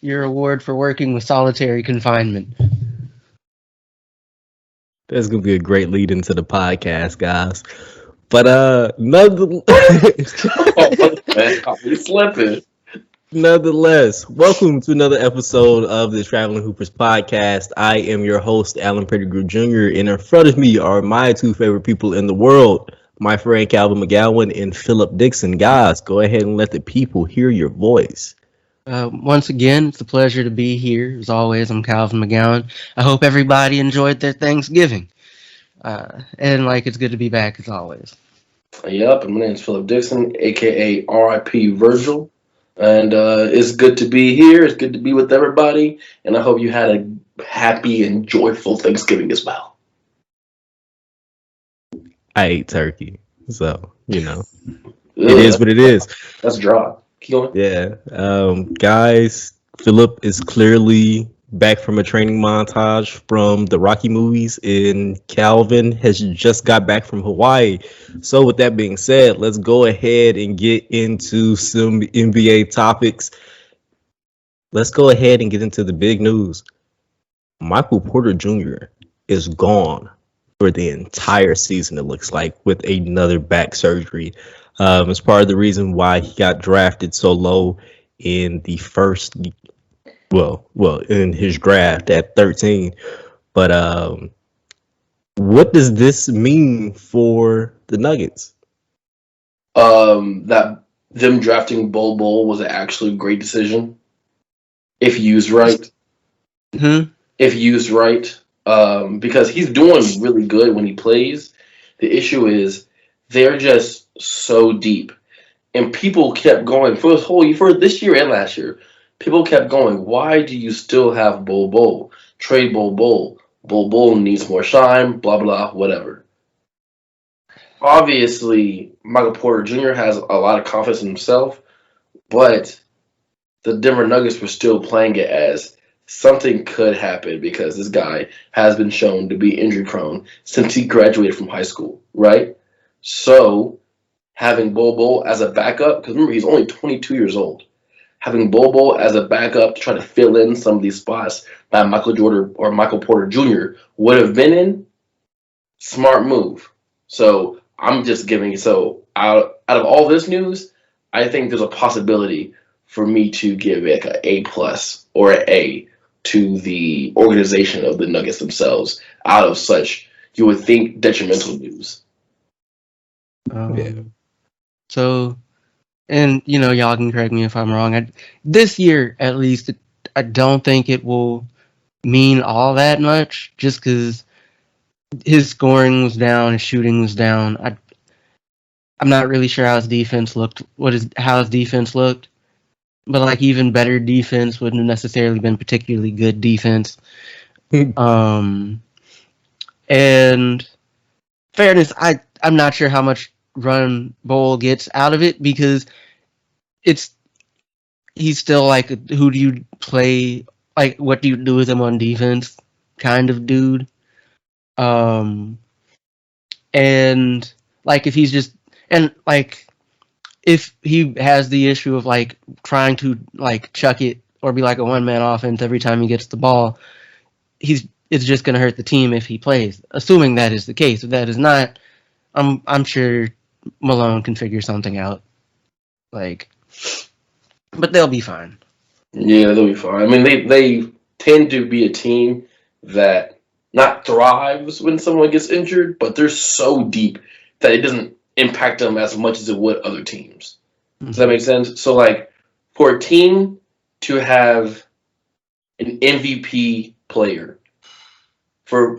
your award for working with solitary confinement. That's gonna be a great lead into the podcast, guys. But Oh, man, we slipping. nonetheless, welcome to another episode of the Traveling Hoopers podcast. I am your host, Alan Pettigrew Jr., and in front of me are my two favorite people in the world, my friend Calvin McGowan and Philip Dixon. Guys, go ahead and let the people hear your voice. Once again, it's a pleasure to be here. As always, I'm Calvin McGowan. I hope everybody enjoyed their Thanksgiving. And it's good to be back as always. Yep, and my name is Philip Dixon, aka RIP Virgil. And it's good to be here. It's good to be with everybody. And I hope you had a happy and joyful Thanksgiving as well. I ate turkey, so it Ugh, is what it is. That's dry. Keep going. Yeah. Guys, Philip is clearly back from a training montage from the Rocky movies, and Calvin has just got back from Hawaii. So with that being said, let's go ahead and get into some NBA topics. Let's go ahead and get into the big news. Michael Porter Jr. is gone for the entire season, it looks like, with another back surgery. It's part of the reason why he got drafted so low in the first, in his draft at 13. But what does this mean for the Nuggets? That them drafting Bol was actually a great decision if used right. Mm-hmm. If used right, because he's doing really good when he plays. The issue is they're just so deep, and people kept going for this year and last year. People kept going. Why do you still have Bol? Trade Bol. Bol needs more shine. Blah blah whatever. Obviously, Michael Porter Jr. has a lot of confidence in himself, but the Denver Nuggets were still playing it as something could happen because this guy has been shown to be injury prone since he graduated from high school, right? So having Bol as a backup, because remember, he's only 22 years old. Having Bol as a backup to try to fill in some of these spots that Michael Jordan or Michael Porter Jr. would have been in, smart move. So I'm just giving out of all this news, I think there's a possibility for me to give it an A+ or an A to the organization of the Nuggets themselves out of such, you would think, detrimental news. Yeah. So, and y'all can correct me if I'm wrong. This year, at least, I don't think it will mean all that much, just because his scoring was down, his shooting was down. I'm not really sure how his defense looked. How his defense looked, but even better defense wouldn't have necessarily been particularly good defense. And fairness, I'm not sure how much run Bol gets out of it because he's still who do you play, what do you do with him on defense kind of dude. And if he's just, and if he has the issue of trying to chuck it or be like a one-man offense every time he gets the ball, it's just going to hurt the team if he plays. Assuming that is the case. If that is not, I'm sure Malone can figure something out. But they'll be fine. Yeah, they'll be fine. I mean, they tend to be a team that not thrives when someone gets injured, but they're so deep that it doesn't impact them as much as it would other teams. Does that make sense? So, for a team to have an MVP player, for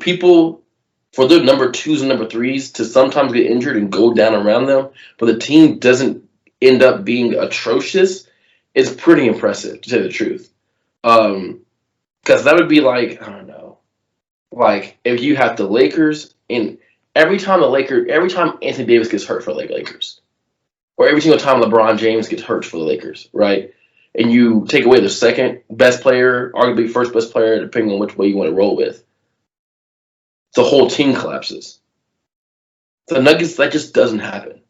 their number 2s and number 3s to sometimes get injured and go down around them, but the team doesn't end up being atrocious, is pretty impressive, to tell the truth. Because that would be I don't know, if you have the Lakers, and every time Anthony Davis gets hurt for the Lakers, or every single time LeBron James gets hurt for the Lakers, right? And you take away the second best player, arguably first best player, depending on which way you want to roll with, the whole team collapses. The Nuggets, that just doesn't happen.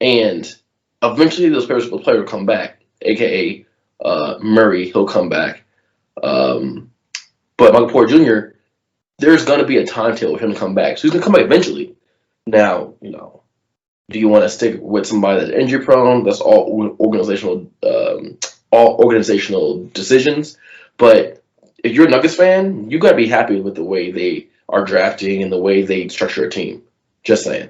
And eventually those players will come back, a.k.a. Murray, he'll come back. But Michael Porter Jr., there's going to be a timetable for him to come back. So he's going to come back eventually. Now, do you want to stick with somebody that's injury prone? That's all organizational decisions. But if you're a Nuggets fan, you got to be happy with the way they are drafting and the way they structure a team. Just saying.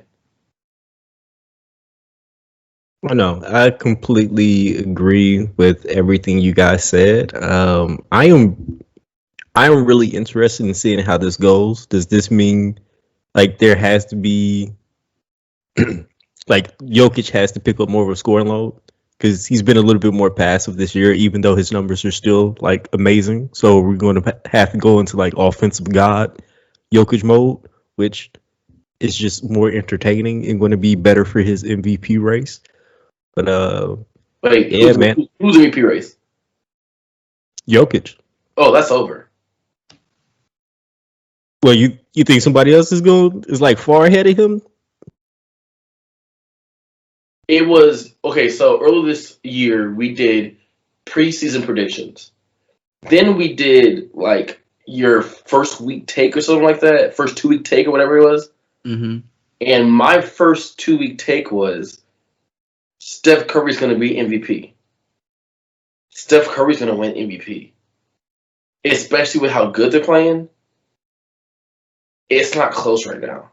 No, I completely agree with everything you guys said. I am really interested in seeing how this goes. Does this mean like there has to be like Jokic has to pick up more of a scoring load because he's been a little bit more passive this year, even though his numbers are still like amazing. So we're going to have to go into like offensive god Jokic mode, which is just more entertaining and going to be better for his MVP race. But Wait, yeah, man, who's the MVP race? Jokic. Oh, that's over. Well, you think somebody else is like far ahead of him? It was okay. So earlier this year, we did preseason predictions. Then we did like your first week take or something like that, first 2 week take or whatever it was. Mm-hmm. And my first 2 week take was Steph Curry's going to be MVP. Steph Curry's going to win MVP, especially with how good they're playing. It's not close right now.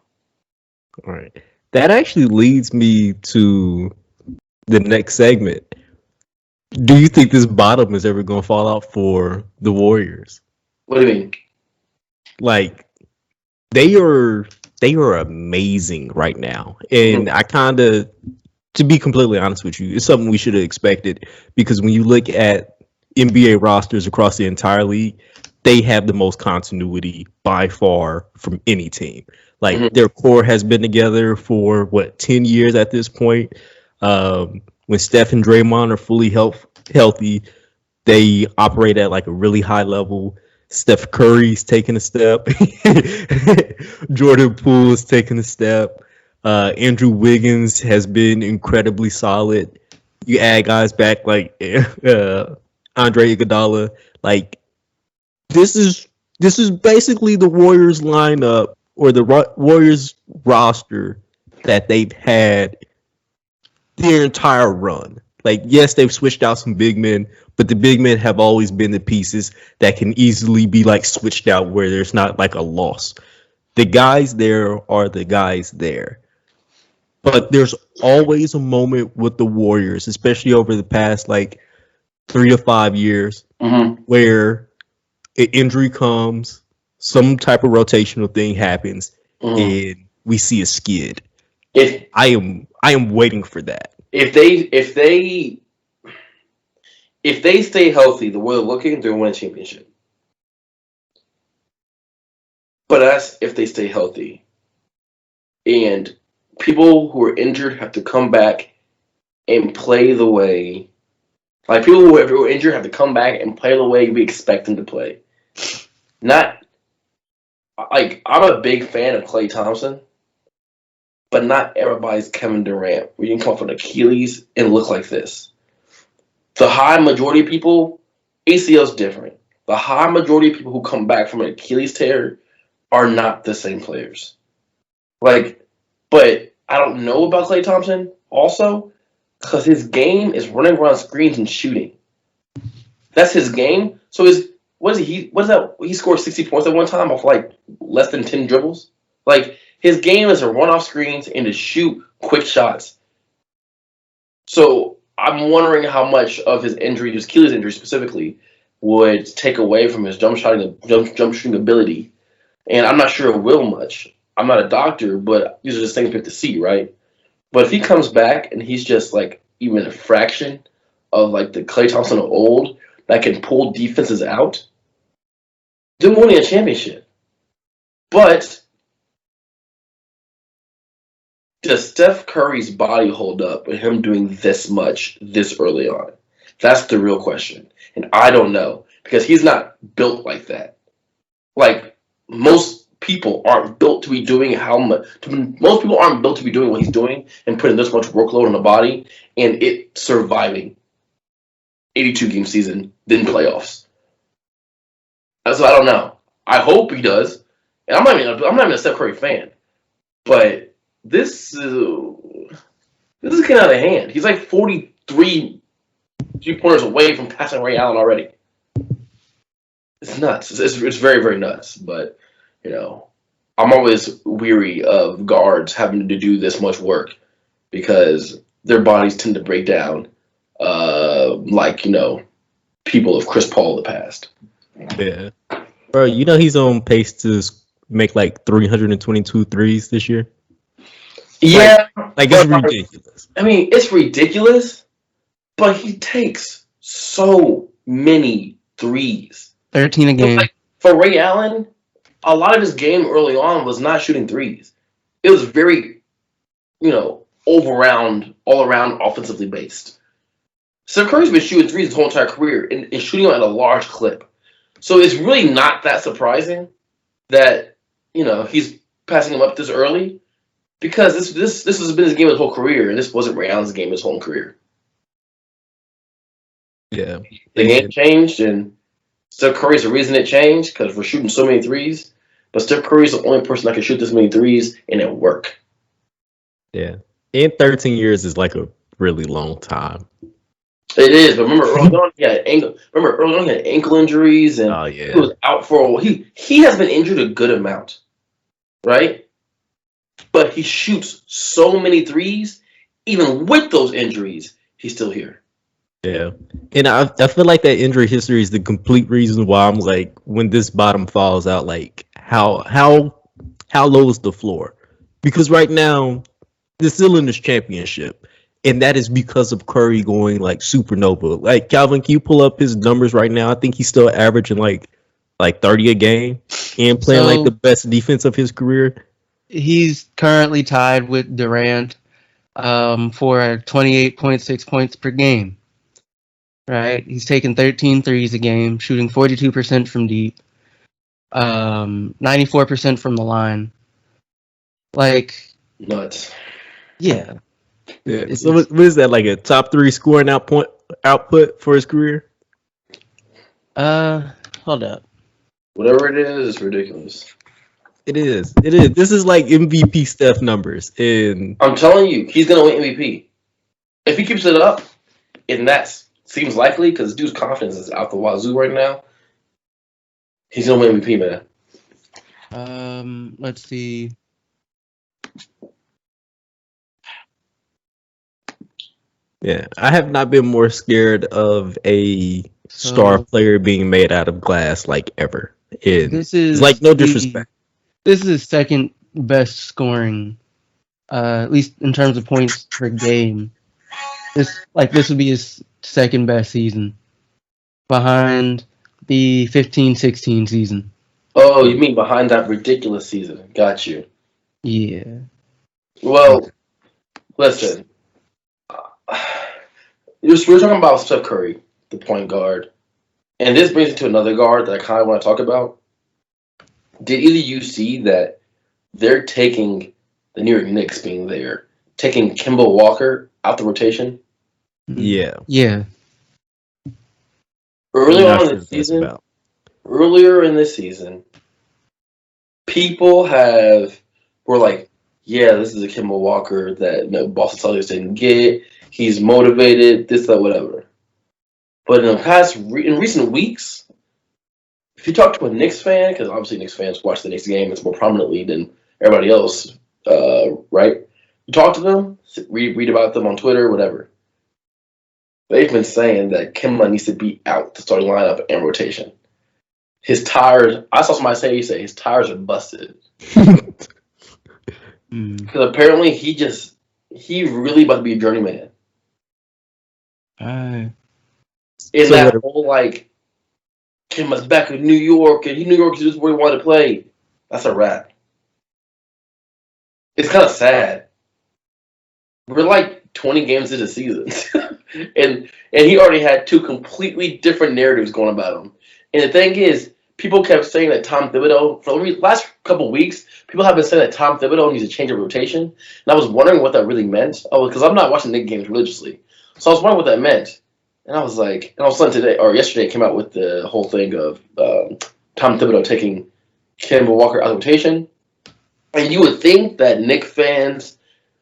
All right. That actually leads me to the next segment. Do you think this bottom is ever going to fall out for the Warriors? What do you mean? Like they are amazing right now, and I kind of, to be completely honest with you, it's something we should have expected because when you look at NBA rosters across the entire league, they have the most continuity by far from any team. Like their core has been together for 10 years at this point. When Steph and Draymond are fully healthy, they operate at like a really high level. Steph Curry's taking a step. Jordan Poole's taking a step. Andrew Wiggins has been incredibly solid. You add guys back like Andre Iguodala. Like this is basically the Warriors lineup or the Warriors roster that they've had their entire run. Like, yes, they've switched out some big men, but the big men have always been the pieces that can easily be like switched out where there's not like a loss. The guys there are the guys there. But there's always a moment with the Warriors, especially over the past like 3 to 5 years, where an injury comes, some type of rotational thing happens, and we see a skid. I am waiting for that. If they stay healthy, the way they're looking, they'll win a championship. But that's if they stay healthy. And people who are injured have to come back and play the way, like people who are injured have to come back and play the way we expect them to play. Not like I'm a big fan of Klay Thompson, but not everybody's Kevin Durant. We can come off an Achilles and look like this. The high majority of people, ACL's different. The high majority of people who come back from an Achilles tear are not the same players. Like, but I don't know about Klay Thompson also because his game is running around screens and shooting. That's his game. So what is that? He scored 60 points at one time off like less than 10 dribbles. Like his game is to run off screens and to shoot quick shots. So I'm wondering how much of his injury, his Achilles injury specifically, would take away from his jump shooting ability. And I'm not sure it will much. I'm not a doctor, but these are just things we have to see, right? But if he comes back and he's just like even a fraction of like the Klay Thompson of old that can pull defenses out, they're winning a championship. But does Steph Curry's body hold up with him doing this much this early on? That's the real question. And I don't know because he's not built like that. Like most people aren't built to be doing most people aren't built to be doing what he's doing and putting this much workload on the body and it surviving. 82 game season than playoffs. So I don't know. I hope he does. And I'm not even a Steph Curry fan, but this is getting out of hand. He's like 43 3-pointers away from passing Ray Allen already. It's nuts. It's very, very nuts. But, I'm always weary of guards having to do this much work because their bodies tend to break down like, people of Chris Paul in the past. Yeah. Bro, he's on pace to make like 322 threes this year? Yeah. Like it's ridiculous. I mean, it's ridiculous, but he takes so many threes. 13 a game. Like, for Ray Allen, a lot of his game early on was not shooting threes. It was very, all around offensively based. Steph Curry's been shooting threes his whole entire career and shooting them at a large clip. So it's really not that surprising that, he's passing them up this early because this has been his game his whole career, and this wasn't Ray Allen's game his whole career. Yeah. The game changed, and Steph Curry's the reason it changed because we're shooting so many threes. But Steph Curry's the only person that can shoot this many threes and it work. Yeah. And 13 years is like a really long time. It is, but remember early on he had ankle injuries and he was out for a while. He has been injured a good amount, right? But he shoots so many threes, even with those injuries, he's still here. Yeah, and I feel like that injury history is the complete reason why I'm like, when this bottom falls out, like how low is the floor? Because right now they're still in this championship. And that is because of Curry going like supernova. Like Calvin, can you pull up his numbers right now? I think he's still averaging like 30 a game and playing like the best defense of his career. He's currently tied with Durant for 28.6 points per game. Right? He's taking 13 threes a game, shooting 42% from deep, 94% from the line. Like nuts. Yeah. Yeah. So what is that, like a top 3 scoring output for his career? Hold up. Whatever it is, it's ridiculous. It is. This is like MVP Steph numbers. And I'm telling you, he's gonna win MVP. If he keeps it up, and that seems likely because dude's confidence is out the wazoo right now, he's gonna win MVP, man. Let's see. Yeah, I have not been more scared of a star player being made out of glass like ever. This is like no disrespect. This is his second best scoring, at least in terms of points per game. This would be his second best season, behind the 15-16 season. Oh, you mean behind that ridiculous season? Got you. Yeah. Well, listen. We're talking about Steph Curry, the point guard. And this brings me to another guard that I kind of want to talk about. Did either you see that they're taking the New York Knicks being there, taking Kemba Walker out the rotation? Yeah. Yeah. Earlier in this season, people were like, yeah, this is a Kemba Walker that Boston Celtics didn't get. He's motivated, this, that, whatever. But in recent weeks, if you talk to a Knicks fan, because obviously Knicks fans watch the Knicks game, it's more prominently than everybody else, right? You talk to them, read about them on Twitter, whatever. They've been saying that Kemba needs to be out the starting lineup and rotation. His tires, I saw somebody say his tires are busted. Because apparently he really about to be a journeyman. In that whole like Kemba's back in New York and New York is just where he wanted to play. That's a wrap. It's kind of sad. We're like 20 games into the season, and he already had 2 completely different narratives going about him. And the thing is, people kept saying that Tom Thibodeau, for the last couple of weeks, people have been saying that Tom Thibodeau needs to change of rotation. And I was wondering what that really meant. Oh, because I'm not watching Knicks games religiously. So I was wondering what that meant. And I was like, and all of a sudden today or yesterday, it came out with the whole thing of Tom Thibodeau taking Kemba Walker out of rotation. And you would think that Knicks fans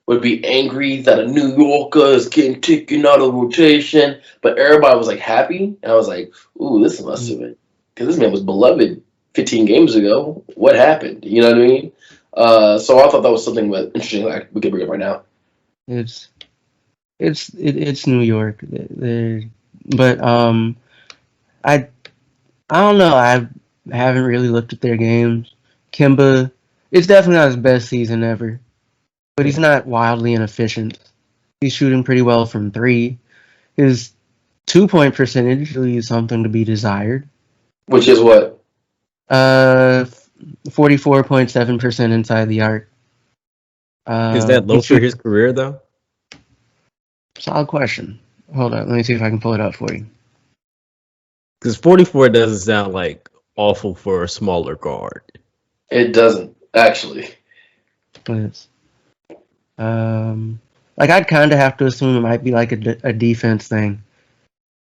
would be angry that a New Yorker is getting taken out of rotation, but everybody was like happy, and I was like, "Ooh, this must have been because this man was beloved 15 games ago. What happened? You know what I mean?" So I thought that was something that interesting. Like we could bring up right now. It's it's New York. But I I don't know. I haven't really looked at their games. Kemba, it's definitely not his best season ever, but he's not wildly inefficient. He's shooting pretty well from three. His 2-point percentage leaves something to be desired. Which is what? 44.7% inside the arc. Is that low for his career though? Solid question. Hold on, let me see if I can pull it up for you. Because 44 doesn't sound like awful for a smaller guard. It doesn't actually. But like I'd kind of have to assume it might be like a defense thing.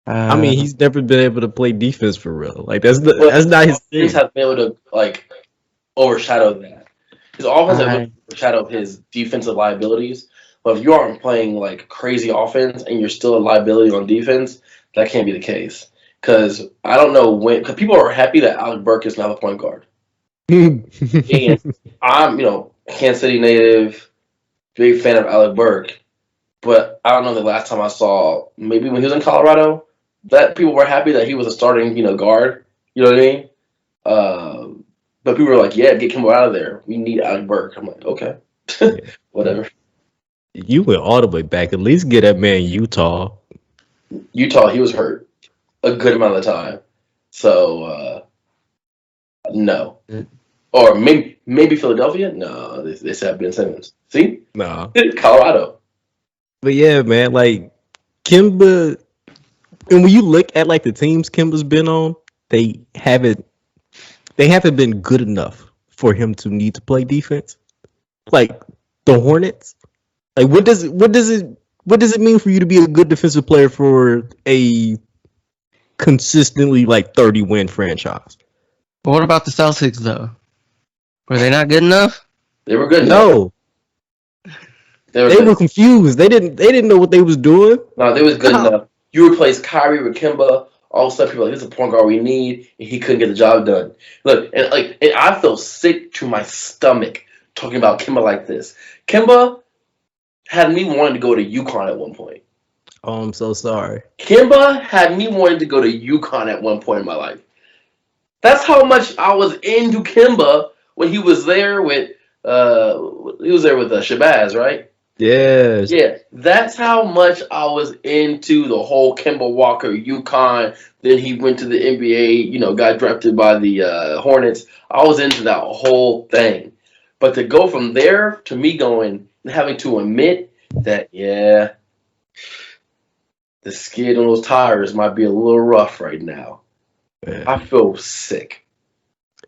I mean, he's never been able to play defense for real. Like that's not his thing. He has been able to like overshadow that. His offense has overshadowed his defensive liabilities. But if you aren't playing like crazy offense and you're still a liability on defense, that can't be the case. Because I don't know when. Because people are happy that Alec Burke is now the point guard. And I'm, Kansas City native, big fan of Alec Burke. But I don't know the last time I saw, maybe when he was in Colorado, that people were happy that he was a starting, guard. You know what I mean? But people were like, yeah, get Kemba out of there. We need Alec Burke. I'm like, okay. Whatever. You went all the way back. At least get that man Utah. Utah, he was hurt a good amount of the time. So, no. Or maybe Philadelphia? No, they said Ben Simmons. See? No. Colorado. But yeah, man, like Kemba, and when you look at like the teams Kemba's been on, they haven't been good enough for him to need to play defense. Like the Hornets, like what does it mean for you to be a good defensive player for a consistently like 30-win franchise? But what about the Celtics though? Were they not good enough? They were good. No. They were confused. They didn't know what they was doing. No, they was good enough. You replace Kyrie with Kemba. All of a sudden, people are like, "This is the point guard we need," and he couldn't get the job done. Look, and I feel sick to my stomach talking about Kemba like this. Kemba had me wanting to go to UConn at one point. Oh, I'm so sorry. Kemba had me wanting to go to UConn at one point in my life. That's how much I was into Kemba when he was there with Shabazz, right? Yes. Yeah, that's how much I was into the whole Kemba Walker UConn. Then he went to the NBA, got drafted by the Hornets. I was into that whole thing. But to go from there to me going and having to admit that, yeah, the skid on those tires might be a little rough right now. Man. I feel sick.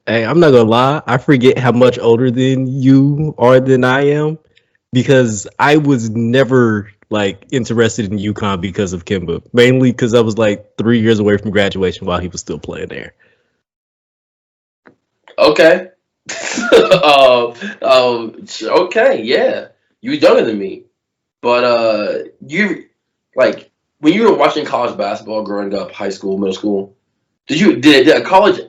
Hey, I'm not gonna lie. I forget how much older than you are than I am. Because I was never like interested in UConn because of Kemba, mainly because I was like 3 years away from graduation while he was still playing there. Okay. Okay, yeah, you younger than me, but you like when you were watching college basketball growing up, high school, middle school. Did a college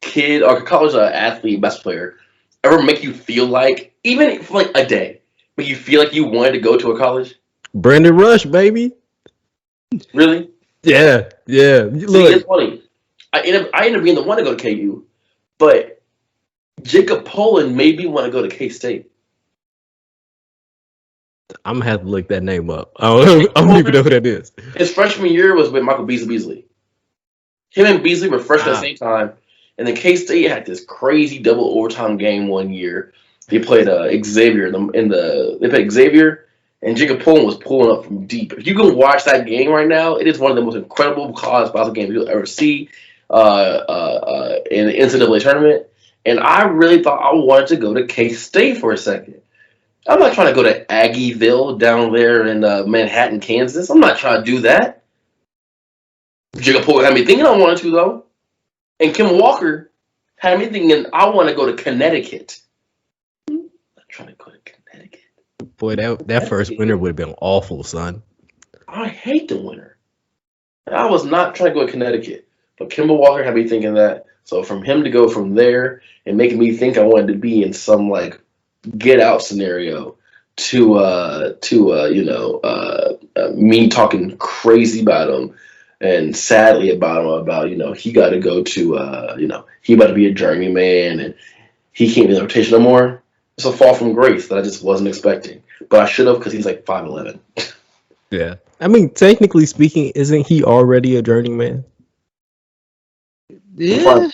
kid or a college athlete, basketball player, ever make you feel like even for like a day? But you feel like you wanted to go to a college? Brandon Rush, baby. Really? Yeah. Look, see, it's funny. I ended up being the one to go to KU, but Jacob Poland made me want to go to K-State. I'm gonna have to look that name up. I don't even know who that is. His freshman year was with Michael Beasley. Him and Beasley were freshmen at the same time, and then K-State had this crazy double overtime game one year. They played Xavier they played Xavier, and Jacob Poland was pulling up from deep. If you can watch that game right now, it is one of the most incredible college basketball games you'll ever see in the NCAA tournament. And I really thought I wanted to go to K-State for a second. I'm not trying to go to Aggieville down there in Manhattan, Kansas. I'm not trying to do that. Jacob Poole had me thinking I wanted to, though. And Kim Walker had me thinking I want to go to Connecticut. I'm trying to go to Connecticut. Boy, that first winter would have been awful, son. I hate the winter. I was not trying to go to Connecticut. But Kemba Walker had me thinking that. So from him to go from there and making me think I wanted to be in some like get out scenario to me talking crazy about him and sadly about him about he got to go to he about to be a journeyman and he can't be in the rotation no more. It's a fall from grace that I just wasn't expecting, but I should have because he's like 5'11". Yeah. I mean, technically speaking, isn't he already a journeyman? Yeah.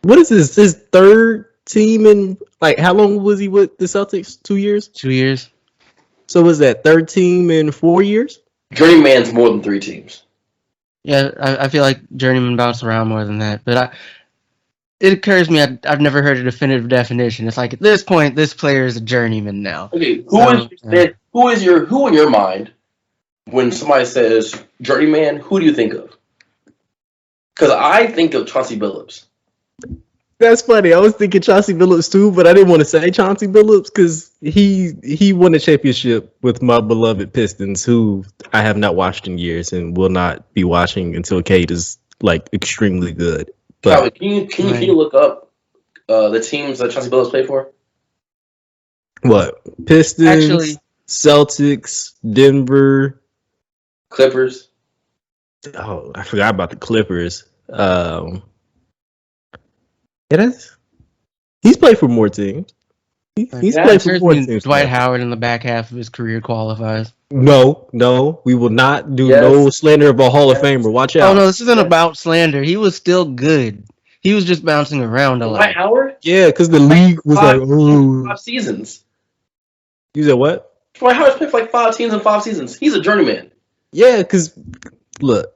What is this? His third team in like how long was he with the Celtics? 2 years? 2 years. So was that third team in 4 years? Journeyman's more than 3 teams. Yeah, I feel like journeyman bounce around more than that, but it occurs to me I've never heard a definitive definition. It's like at this point, this player is a journeyman now. Okay, who in your mind when somebody says journeyman? Who do you think of? Because I think of Chauncey Billups. That's funny. I was thinking Chauncey Billups too, but I didn't want to say Chauncey Billups because he won a championship with my beloved Pistons, who I have not watched in years and will not be watching until Cade is like extremely good. But Calvin, can you look up the teams that Chauncey Billups played for? What? Pistons, Actually, Celtics, Denver, Clippers. Oh, I forgot about the Clippers. He's played for more teams. He's played for more teams. Dwight Howard in the back half of his career qualifies. No, we will not do no slander of a Hall of Famer. Watch out. Oh no, this isn't about slander. He was still good. He was just bouncing around a lot. Dwight Howard? Yeah, because the league was like, oh. 5 seasons. You said what? Dwight Howard's played for like 5 teams in 5 seasons. He's a journeyman. Yeah, because look,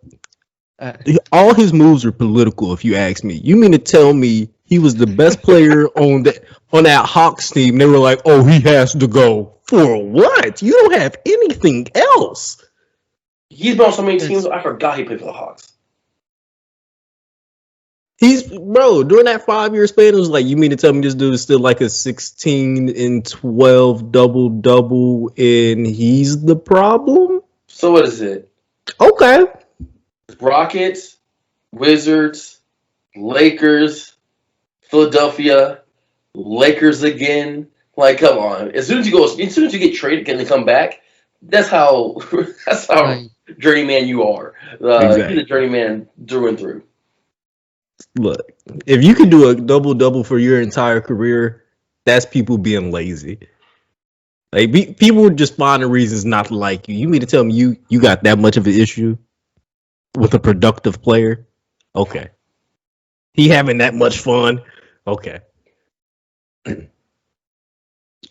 all his moves are political. If you ask me, you mean to tell me he was the best player on that Hawks team? They were like, oh, he has to go for what? You don't have anything else. He's been on so many teams. I forgot he played for the Hawks. During that 5-year span, it was like, you mean to tell me this dude is still like a 16 and 12 double and he's the problem? So what is it? Okay. Rockets, Wizards, Lakers, Philadelphia, Lakers again. Like, come on. As soon as you get traded and come back, that's how journeyman you are. Exactly. He's a journeyman through and through. Look, if you can do a double for your entire career, that's people being lazy. Like people would just find reasons not to like you. You mean to tell me you got that much of an issue with a productive player? Okay. He having that much fun? Okay.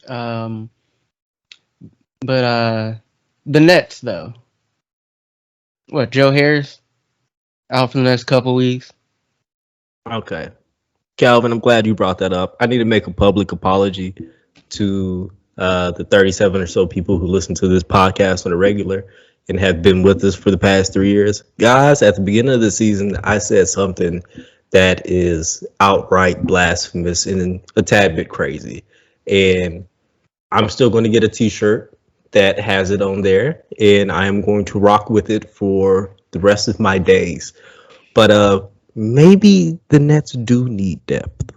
But the Nets though. What, Joe Harris out for the next couple weeks? Okay. Calvin, I'm glad you brought that up. I need to make a public apology to the 37 or so people who listen to this podcast on a regular and have been with us for the past 3 years. Guys, at the beginning of the season, I said something that is outright blasphemous and a tad bit crazy. And I'm still going to get a t-shirt that has it on there, and I am going to rock with it for the rest of my days. But maybe the Nets do need depth.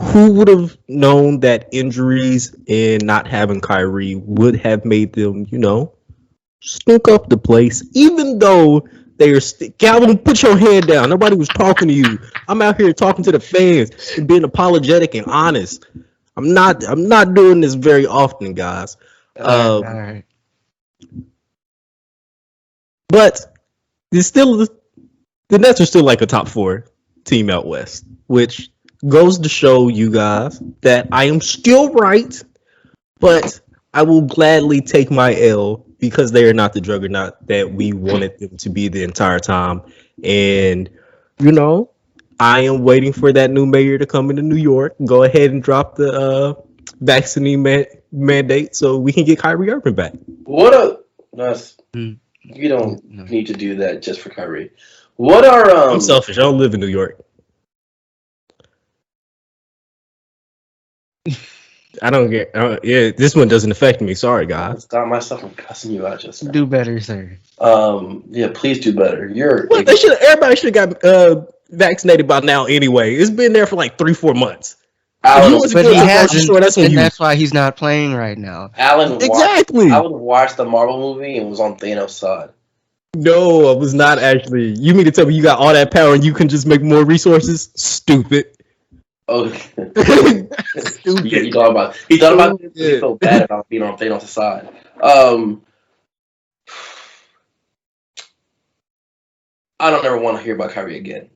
Who would have known that injuries and not having Kyrie would have made them, stink up the place, even though they are Calvin, put your head down. Nobody was talking to you. I'm out here talking to the fans and being apologetic and honest. I'm not doing this very often, guys. All right. But it's still the Nets are still like a top 4 team out west, which goes to show you guys that I am still right, but I will gladly take my L because they are not the juggernaut that we wanted them to be the entire time. And, I am waiting for that new mayor to come into New York. Go ahead and drop the vaccine mandate so we can get Kyrie Irving back. What a... That's... You don't No. need to do that just for Kyrie. What are I'm selfish. I don't live in New York. I don't get. Yeah, this one doesn't affect me. Sorry, I guys. stop myself from cussing you out just now. Do better, sir. Yeah, please do better. You're What they should. Everybody should have got vaccinated by now anyway. It's been there for like 3-4 months. If you Alan. want to But go he to the grocery hasn't, store, that's on and you. that's why he's not playing right now. Exactly. Alan watched the Marvel movie and was on Thanos' side. No, I was not actually. You mean to tell me you got all that power and you can just make more resources? Stupid. Oh, Stupid. yeah, he thought about it. He Stupid. He felt bad about being on Thanos' side. I don't ever want to hear about Kyrie again.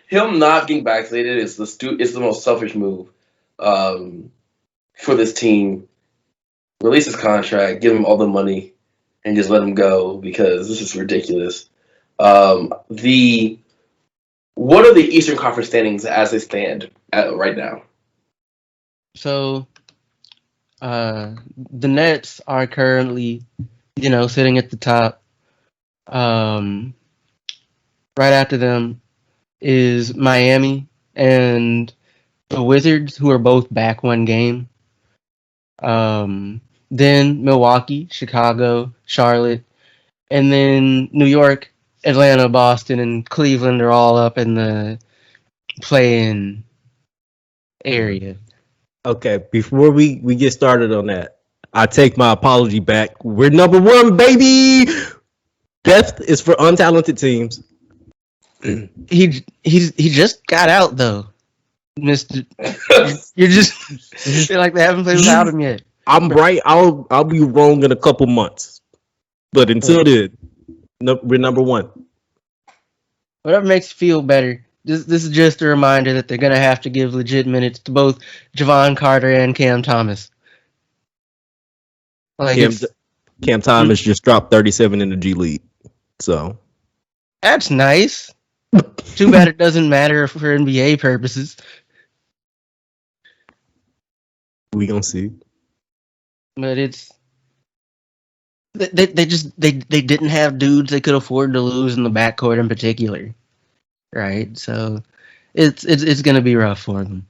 Him not getting vaccinated is the most selfish move for this team. Release his contract, give him all the money, and just let him go because this is ridiculous. What are the Eastern Conference standings as they stand right now? So, the Nets are currently, sitting at the top. Right after them is Miami and the Wizards, who are both back one game. Then Milwaukee, Chicago, Charlotte, and then New York, Atlanta, Boston, and Cleveland are all up in the play-in area. Okay, before we get started on that, I take my apology back. We're number one, baby. Death is for untalented teams. He just got out though, Mister. You're feel like they haven't played without him yet. I'm right. I'll be wrong in a couple months, but until then, we're number one. Whatever makes you feel better. This is just a reminder that they're gonna have to give legit minutes to both Javon Carter and Cam Thomas. Cam Thomas just dropped 37 in the G League, so that's nice. Too bad it doesn't matter for NBA purposes. We gonna see. But it's they didn't have dudes they could afford to lose in the backcourt in particular, right? So it's gonna be rough for them.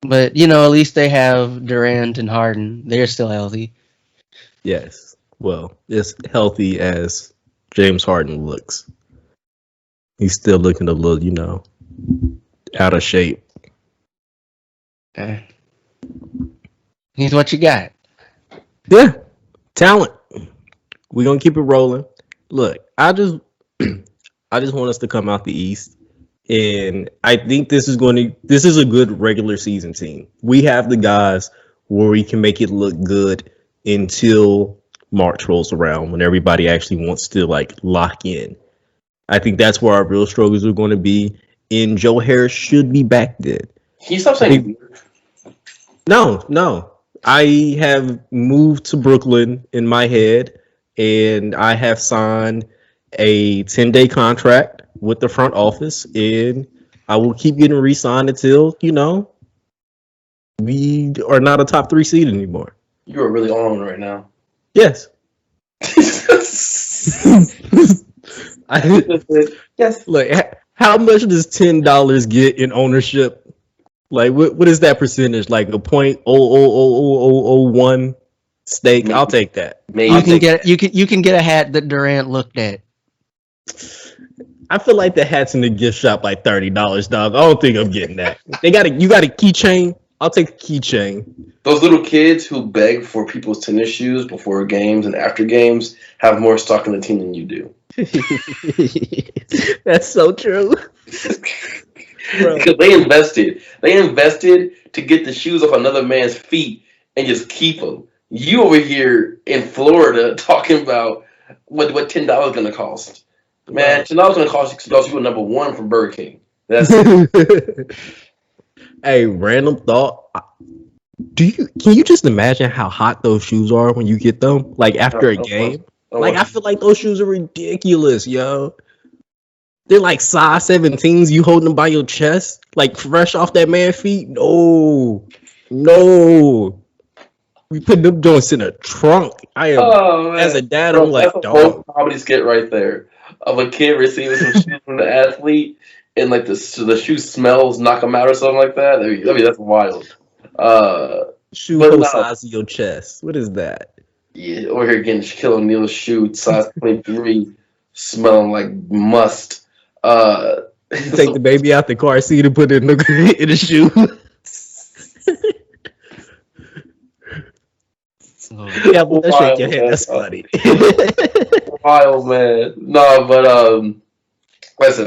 But at least they have Durant and Harden. They're still healthy. Yes. Well, as healthy as James Harden looks, he's still looking a little, out of shape. He's what you got. Yeah, talent. We're gonna keep it rolling. Look, I just want us to come out the East, and I think this is a good regular season team. We have the guys where we can make it look good until March rolls around, when everybody actually wants to lock in. I think that's where our real struggles are going to be. And Joe Harris should be back then. Can you stop saying weird? No. I have moved to Brooklyn in my head, and I have signed a 10-day contract with the front office, and I will keep getting re-signed until, we are not a top 3 seed anymore. You are really on right now. Yes. Yes. How much does $10 get in ownership? What is that percentage? Like a 0.00001 stake? Maybe. I'll take that. Maybe. You can get a hat that Durant looked at. I feel like the hat's in the gift shop like $30, dog. I don't think I'm getting that. You got a keychain? I'll take a keychain. Those little kids who beg for people's tennis shoes before games and after games have more stock in the team than you do. That's so true. Because they invested to get the shoes off another man's feet and just keep them. You over here in Florida talking about what $10 going to cost. Man, $10 going to cost you a number one from Burger King. That's it. Hey, random thought. Can you just imagine how hot those shoes are when you get them? After a game? I feel like those shoes are ridiculous, yo. They're like size 17s. You holding them by your chest, fresh off that man's feet. No. We put them joints in a trunk. I am, Oh as a man, dad, I'm bro, that's like, a whole dog. comedy skit right there of a kid receiving some shoes from the athlete, and like the shoe smells, knock him out or something like that. I mean that's wild. Uh, Shoe but whole no, size of your chest. What is that? yeah, over here getting Shaquille O'Neal's shoe, size 23, smelling like must. You take the baby out the car seat and put it in the in the shoe. Yeah, but that shake your wild, head. man. That's funny. Wild, man. No, but listen,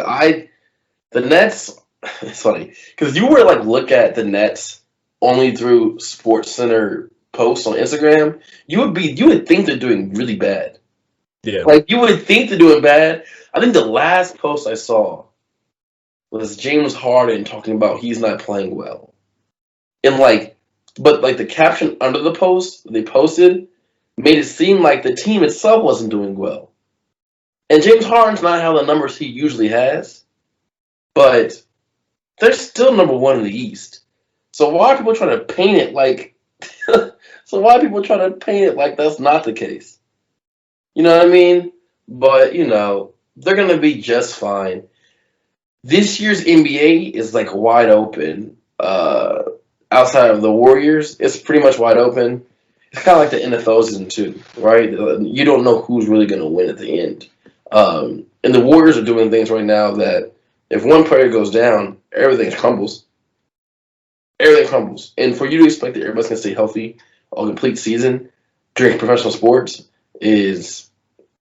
the Nets. It's funny because you were like look at the Nets only through Sports Center posts on Instagram. You would think they're doing really bad. Yeah. Like you would think they're doing bad. I think the last post I saw was James Harden talking about he's not playing well, and but like the caption under the post they posted made it seem like the team itself wasn't doing well. And James Harden's not having the numbers he usually has, but they're still number one in the East. So why are people trying to paint it like? So why are people trying to paint it like that's not the case? You know what I mean? But they're gonna be just fine. This year's NBA is like wide open. Outside of the Warriors, it's pretty much wide open. It's kind of like the NFL season too, right? You don't know who's really gonna win at the end. And the Warriors are doing things right now that if one player goes down, everything crumbles. Everything crumbles. And for you to expect that everybody's going to stay healthy a complete season during professional sports is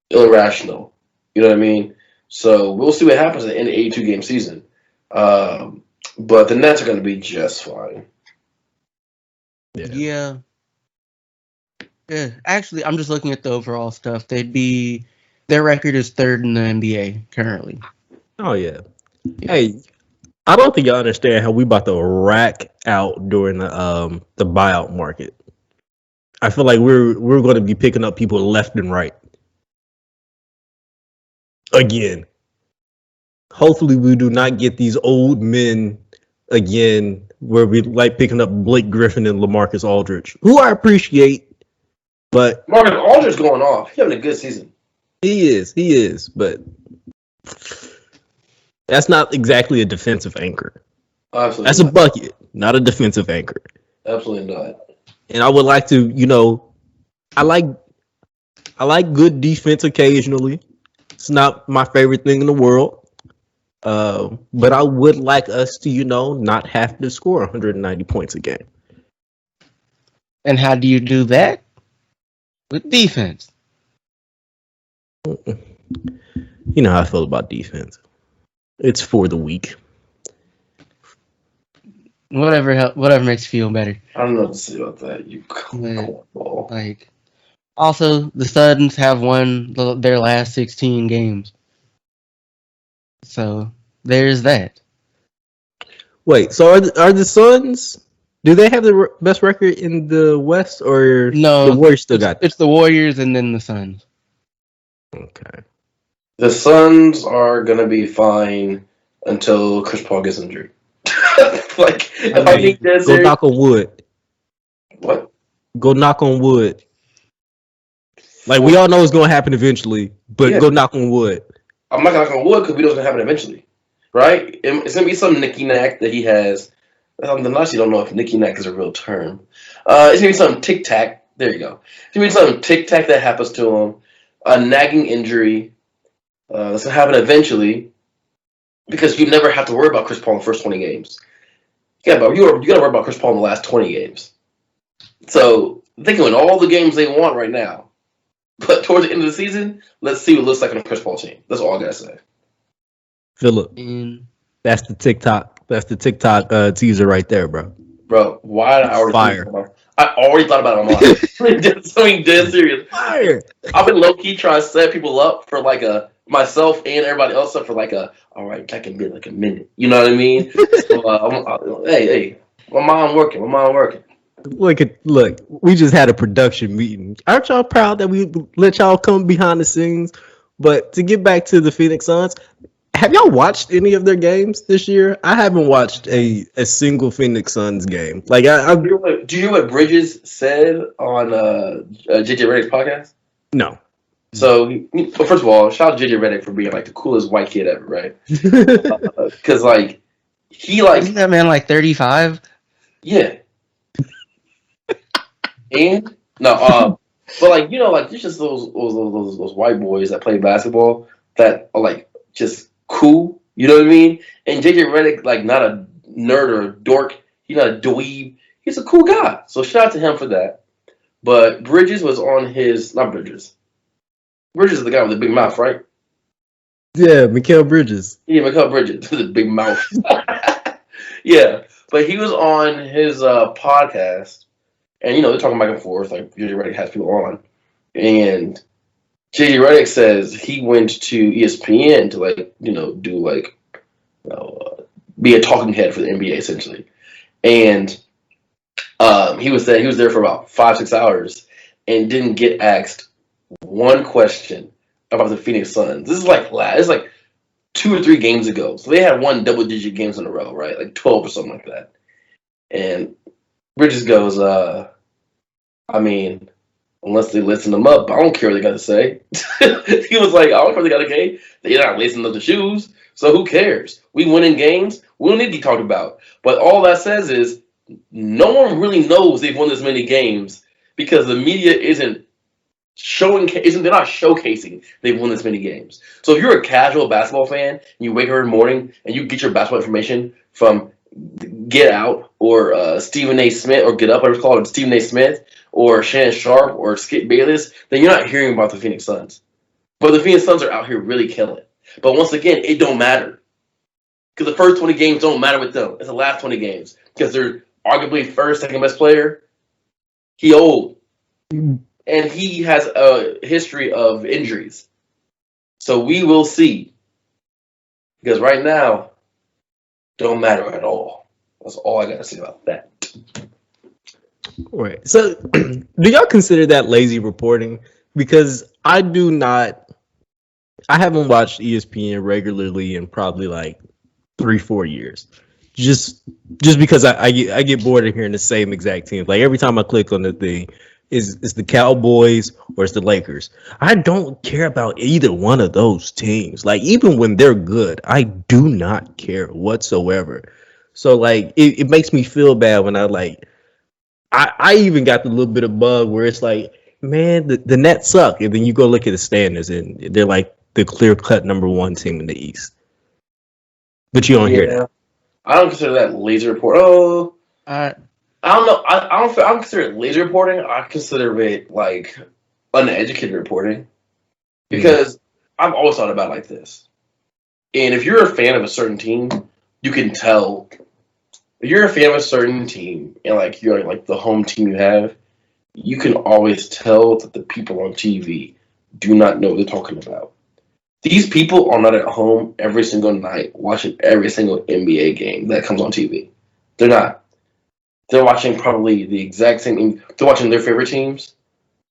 irrational. You know what I mean? So we'll see what happens at the end of the 82-game season. But the Nets are going to be just fine. Yeah. Yeah. Actually, I'm just looking at the overall stuff. Their record is third in the NBA currently. Oh yeah. Hey, I don't think y'all understand how we about to rack out during the buyout market. I feel like we're going to be picking up people left and right. Again. Hopefully we do not get these old men again where we like picking up Blake Griffin and LaMarcus Aldridge, who I appreciate, but Marcus Aldridge's going off. He's having a good season. He is, but that's not exactly a defensive anchor. Absolutely That's not. a bucket, not a defensive anchor. Absolutely not. And I would like to, I like good defense occasionally. It's not my favorite thing in the world. But I would like us to, not have to score 190 points a game. And how do you do that? With defense. You know how I feel about defense. It's for the weak. Whatever makes you feel better. I don't know what to say about that. You cornball. Like, also, the Suns have won their last 16 games. So, there's that. Wait, so are the Suns? Do they have the best record in the West, or No, the Warriors still got? It's the Warriors and then the Suns. Okay. The Suns are gonna be fine until Chris Paul gets injured. Like, if I think that's Go knock on wood. What? Go knock on wood. Like, we all know it's gonna happen eventually, but Yeah. go knock on wood. I'm not gonna knock on wood because we know it's gonna happen eventually, right? It's gonna be some Nicky Knack that he has. I actually don't know if Nicky Knack is a real term. It's gonna be some tic tac. There you go. It's gonna be some tic tac that happens to him. A nagging injury. That's gonna happen eventually because you never have to worry about Chris Paul in the first 20 games. You gotta worry about Chris Paul in the last 20 games. So they can win all the games they want right now. But towards the end of the season, let's see what it looks like on a Chris Paul team. That's all I gotta say. Philip, that's the TikTok. That's the TikTok teaser right there, bro. Bro, why did I already Fire. think about it? I already thought about it online. Something dead serious. Fire. I've been low key trying to set people up for like myself and everybody else up for like all right, that can be like a minute. You know what I mean? So, hey, my mind working. Look, we just had a production meeting. Aren't y'all proud that we let y'all come behind the scenes? But to get back to the Phoenix Suns, Have y'all watched any of their games this year? I haven't watched a single Phoenix Suns game. Like Do you hear what Bridges said on JJ Redick's podcast? no. So, well, first of all, shout out to JJ Redick for being like the coolest white kid ever, right? Because like he like Isn't that man like 35? yeah, and no, but like like it's just those white boys that play basketball that are like just cool. You know what I mean? And JJ Redick, like not a nerd or a dork. He's not a dweeb. He's a cool guy. So shout out to him for that. But Bridges was on his not Bridges. Bridges is the guy with the big mouth, right? Yeah, Mikal Bridges. Yeah, Mikal Bridges, the big mouth. Yeah, but he was on his podcast, and they're talking back and forth. Like JJ Redick has people on, and JJ Redick says he went to ESPN to do be a talking head for the NBA essentially, and he was there for about 5-6 hours and didn't get asked one question about the Phoenix Suns. This is like 2 or 3 games ago. So they had won double-digit games in a row, right? Like 12 or something like that. And Bridges goes, I mean, unless they listen them up, I don't care what they got to say. He was like, I don't care what they got to say. They're not lacing up the shoes, so who cares? We win in games. We don't need to be talked about. But all that says is no one really knows they've won this many games because the media isn't they're not showcasing they've won this many games. So if you're a casual basketball fan and you wake up in the morning and you get your basketball information from Get Out or Stephen A. Smith or Get Up, whatever it's called, Stephen A. Smith or Shannon Sharp or Skip Bayless, then you're not hearing about the Phoenix Suns. But the Phoenix Suns are out here really killing. But once again, it don't matter. Because the first 20 games don't matter with them. It's the last 20 games. Because they're arguably first, second best player. He old. And he has a history of injuries. So we will see. Because right now, don't matter at all. That's all I got to say about that. Right. So, do y'all consider that lazy reporting? Because I do not. I haven't watched ESPN regularly in probably like 3-4 years. Just because I get bored of hearing the same exact teams. Like every time I click on the thing, it's the Cowboys or it's the Lakers. I don't care about either one of those teams. Like even when they're good, I do not care whatsoever. So like it makes me feel bad when I even got the little bit of bug where it's like, man, the Nets suck. And then you go look at the standings and they're like the clear-cut number 1 team in the East. But you don't hear that. I don't consider that lazy report. Oh, I don't know. I don't consider it lazy reporting. I consider it like uneducated reporting. Because I've always thought about it like this. And if you're a fan of a certain team, you can tell. If you're a fan of a certain team and like you're like the home team you have, you can always tell that the people on TV do not know what they're talking about. These people are not at home every single night watching every single NBA game that comes on TV. They're not. They're watching probably the exact same. They're watching their favorite teams.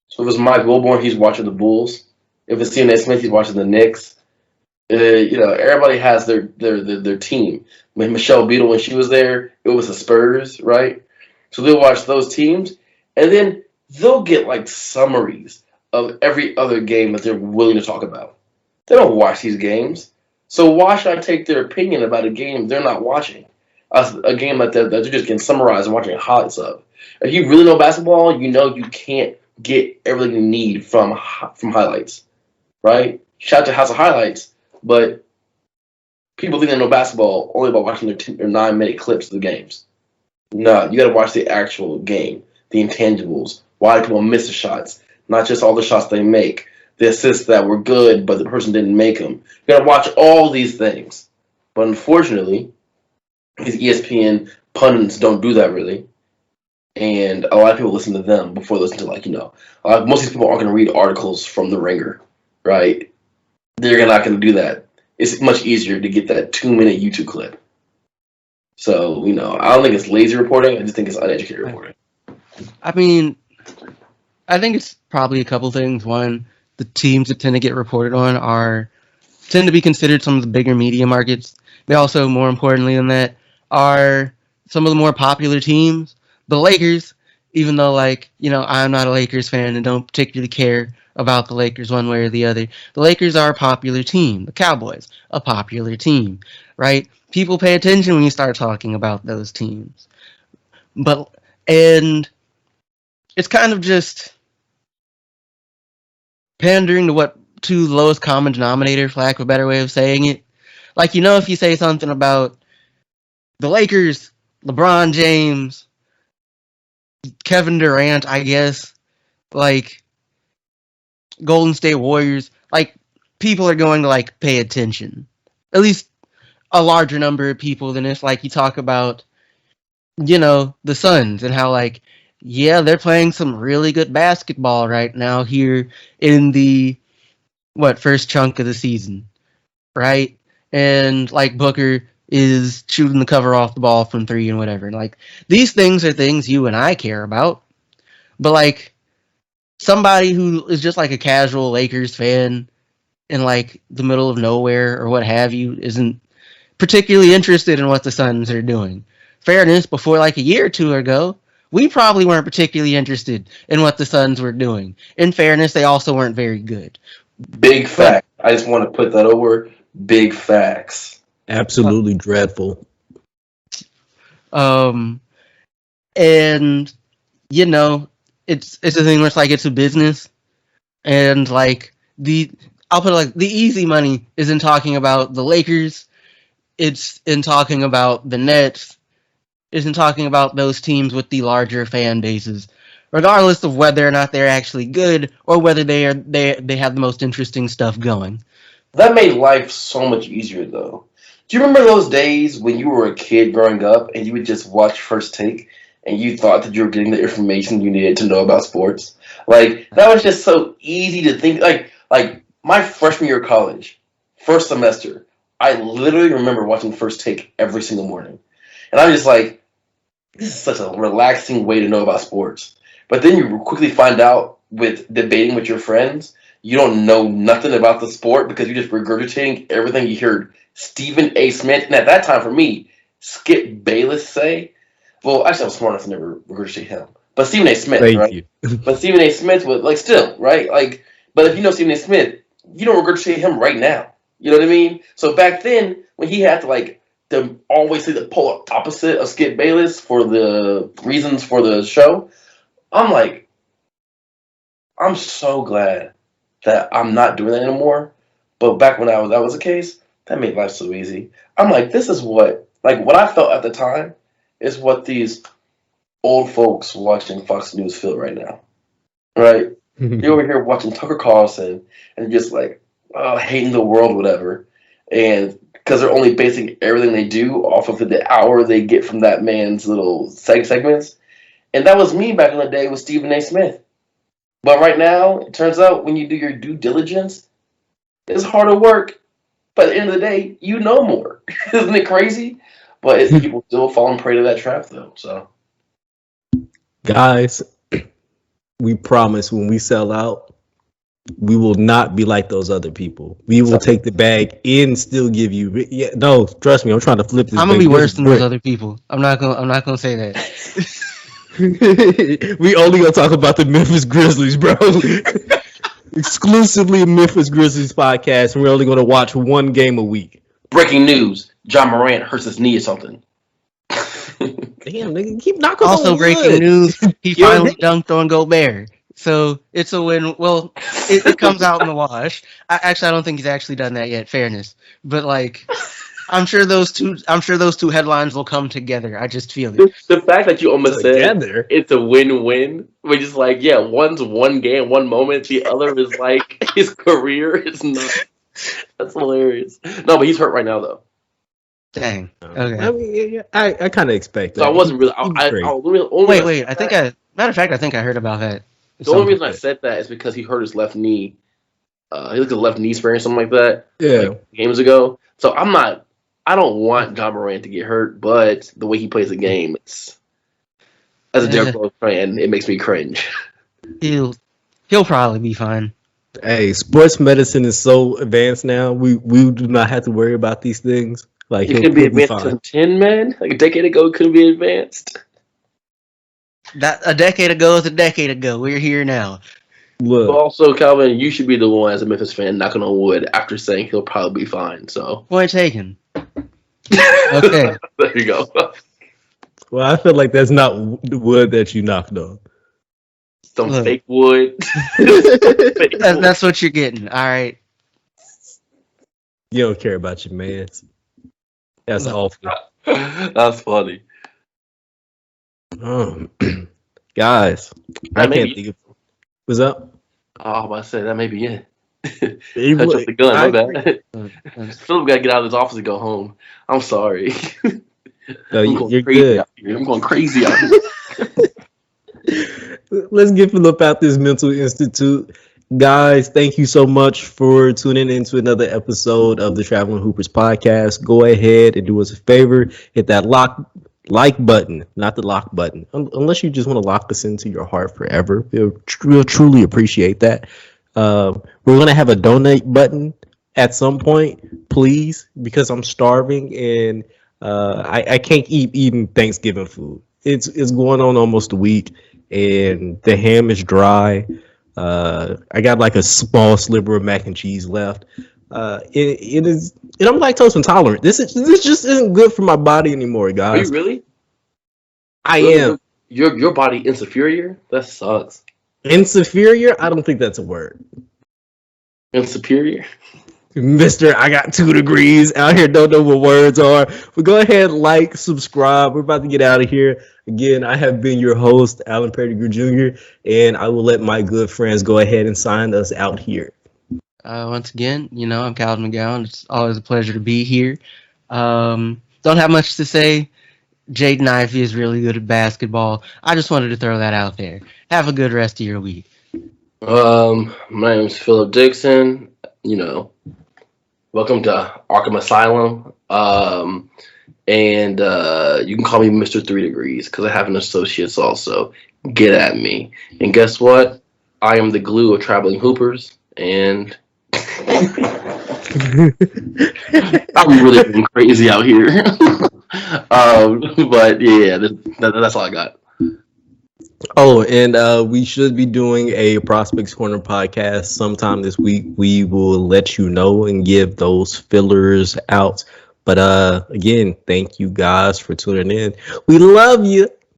So if it's Mike Wilborn, he's watching the Bulls. If it's Stephen A. Smith, he's watching the Knicks. Everybody has their team. When Michelle Beadle, when she was there, it was the Spurs, right? So they'll watch those teams, and then they'll get like summaries of every other game that they're willing to talk about. They don't watch these games. So why should I take their opinion about a game they're not watching? A game that they're just getting summarized and watching highlights of. If you really know basketball, you know you can't get everything you need from highlights, right? Shout out to House of Highlights, but people think they know basketball only by watching their 9-minute clips of the games. No, you got to watch the actual game, the intangibles, why people miss the shots, not just all the shots they make, the assists that were good but the person didn't make them. You got to watch all these things. But unfortunately, these ESPN pundits don't do that really. And a lot of people listen to them before they listen to most of these people aren't going to read articles from The Ringer, right? They're not going to do that. It's much easier to get that 2-minute YouTube clip. So, I don't think it's lazy reporting. I just think it's uneducated reporting. I mean, I think it's probably a couple things. One, the teams that tend to get reported on are tend to be considered some of the bigger media markets. They also, more importantly than that, are some of the more popular teams. The Lakers, even though, like, I'm not a Lakers fan and don't particularly care about the Lakers one way or the other, the Lakers are a popular team. The Cowboys, a popular team, right? People pay attention when you start talking about those teams. And it's kind of just pandering to the lowest common denominator, for lack of a better way of saying it. Like, if you say something about the Lakers, LeBron James, Kevin Durant, I guess, like Golden State Warriors, like people are going to like pay attention. At least a larger number of people than if like you talk about, the Suns and how like, yeah, they're playing some really good basketball right now here in the first chunk of the season, right? And like Booker is shooting the cover off the ball from three and whatever. And like these things are things you and I care about. But like somebody who is just like a casual Lakers fan in like the middle of nowhere or what have you isn't particularly interested in what the Suns are doing. Fairness, before like a year or two ago, we probably weren't particularly interested in what the Suns were doing. In fairness, they also weren't very good. Big fact. I just want to put that over. Big facts. Absolutely dreadful. And it's a thing where it's like it's a business, and like I'll put it like the easy money is in talking about the Lakers. It's in talking about the Nets. It's in talking about those teams with the larger fan bases, regardless of whether or not they're actually good or whether they have the most interesting stuff going. That made life so much easier, though. Do you remember those days when you were a kid growing up and you would just watch First Take and you thought that you were getting the information you needed to know about sports? Like, that was just so easy to think. Like my freshman year of college, first semester, I literally remember watching First Take every single morning. And I'm just like, this is such a relaxing way to know about sports. But then you quickly find out with debating with your friends, you don't know nothing about the sport because you're just regurgitating everything you heard Stephen A. Smith, and at that time for me, Skip Bayless say. Well, actually, I was smart enough to never regurgitate him. But Stephen A. Smith, Thank right? you. But Stephen A. Smith would, like, still, right? Like, but if you know Stephen A. Smith, you don't regurgitate him right now. You know what I mean? So back then, when he had to, like, to always say the polar opposite of Skip Bayless for the reasons for the show, I'm like, I'm so glad that I'm not doing that anymore. But back when that was the case, that made life so easy. I'm like, this is what I felt at the time is what these old folks watching Fox News feel right now. Right? You're over here watching Tucker Carlson and just like hating the world, whatever. And because they're only basing everything they do off of the hour they get from that man's little segments. And that was me back in the day with Stephen A. Smith. But right now, it turns out when you do your due diligence, it's harder work. But at the end of the day, you know more. Isn't it crazy? But people still falling prey to that trap, though. So, guys, we promise when we sell out, we will not be like those other people. We will take the bag and still give you. Yeah, no, trust me. I'm trying to flip this. I'm gonna be worse than those other people. I'm not gonna say that. We only gonna talk about the Memphis Grizzlies, bro. Exclusively Memphis Grizzlies podcast, and we're only gonna watch one game a week. breaking news: John Morant hurts his knee or something. Damn, nigga, keep knocking. Also, breaking news: he finally dunked on Gobert. So it's a win. Well, it comes out in the wash. I don't think he's actually done that yet. Fairness, but like, I'm sure those two headlines will come together. I just feel it. The fact that you almost Together. said it's a win-win, which is like, yeah, one's one game, one moment. The other is like his career is not. That's hilarious. No, but he's hurt right now though. Dang. Okay. I mean, yeah, I kind of expect that. So I wasn't really. Wait. Matter of fact, I think I heard about that. The only reason I said that is because he hurt his left knee. He looked at a left knee sprain or something like that. Yeah. Like, games ago. So I don't want John Morant to get hurt, but the way he plays the game, it's as a Derrick Rose fan, it makes me cringe. He'll probably be fine. Hey, sports medicine is so advanced now. We do not have to worry about these things. Like It he'll could be he'll be advanced fine. to 10, man. Like a decade ago, it couldn't be advanced. That a decade ago is a decade ago. We're here now. But Look, also, Calvin, you should be the one as a Memphis fan knocking on wood after saying he'll probably be fine. So Point taken. Okay. there you go. well, I feel like that's not the wood that you knocked on. Some Look. fake wood. You Fake wood. That's what you're getting. All right. don't care about your mans. That's Look. awful. That's funny. Guys, I That may can't be. think of what's up. Oh, I was about to say that may be it. It Touch would- up the gun. I My agree. bad. That's- Philip got to get out of his office and go home. I'm sorry. No, I'm going you're crazy good. out here. I'm going crazy out here. Let's get Philip out this mental institute. Guys, thank you so much for tuning into another episode of the Traveling Hoopers podcast. Go ahead and do us a favor. Hit that like button, not the lock button. Unless you just want to lock us into your heart forever. We'll truly appreciate that. We're going to have a donate button at some point, please, because I'm starving and I can't keep eating Thanksgiving food. It's going on almost a week, and the ham is dry. I got like a small sliver of mac and cheese left. It is, and I'm lactose intolerant. This just isn't good for my body anymore, Are you guys. really? I Really? am Your body insuperior? That sucks. inferior. I don't think that's a word. Insuperior? Mister, I got 2 degrees out here, don't know what words are. But go ahead, like, subscribe. We're about to get out of here. Again, I have been your host, Alan Pettigrew Jr., and I will let my good friends go ahead and sign us out here. once again, I'm Calvin McGowan. It's always a pleasure to be here. Don't have much to say. Jaden Ivey is really good at basketball. I just wanted to throw that out there. Have a good rest of your week. My name is Philip Dixon. Welcome to Arkham Asylum. And you can call me Mr. 3 Degrees because I have an associate's also. Get at me. And guess what? I am the glue of traveling hoopers. And I'm really going crazy out here. But yeah, that's all I got. Oh, and we should be doing a Prospects Corner podcast sometime this week. We will let you know and give those fillers out. But again, thank you guys for tuning in. We love you.